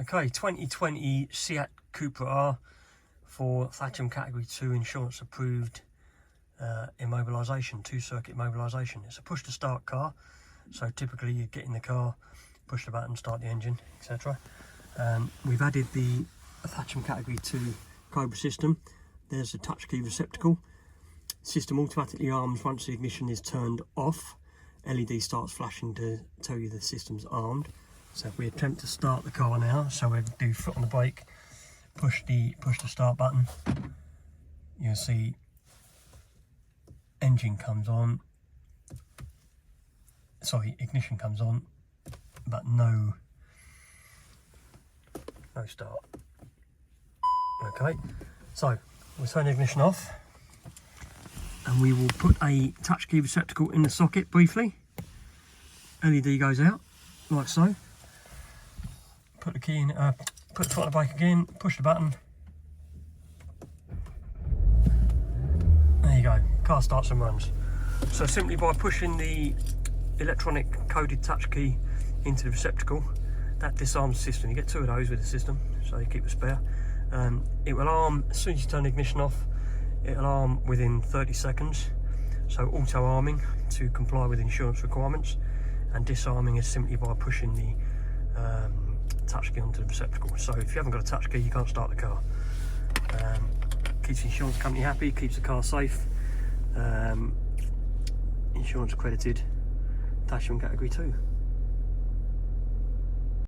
Okay, 2020 Cupra R for Thatcham Category 2 insurance approved immobilisation, 2-circuit immobilisation. It's a push to start car, so typically you get in the car, push the button, start the engine, etc. We've added the Thatcham Category 2 Cobra system. There's a touch key receptacle. System automatically arms once the ignition is turned off. LED starts flashing to tell you the system's armed. So if we attempt to start the car now, so we'll do foot on the brake, push the start button, you'll see engine comes on, sorry, ignition comes on, but no start. Okay, so we'll turn the ignition off and we will put a touch key receptacle in the socket briefly. LED goes out like so. Put the key in, put the foot on the brake again, push the button. There you go, car starts and runs. So simply by pushing the electronic coded touch key into the receptacle, that disarms the system. You get 2 of those with the system, so you keep a spare. It will arm as soon as you turn the ignition off. It'll arm within 30 seconds. So auto arming to comply with insurance requirements, and disarming is simply by pushing the touch key onto the receptacle. So if you haven't got a touch key, you can't start the car. Keeps the insurance company happy, keeps the car safe. Insurance accredited, Thatcham Category 2.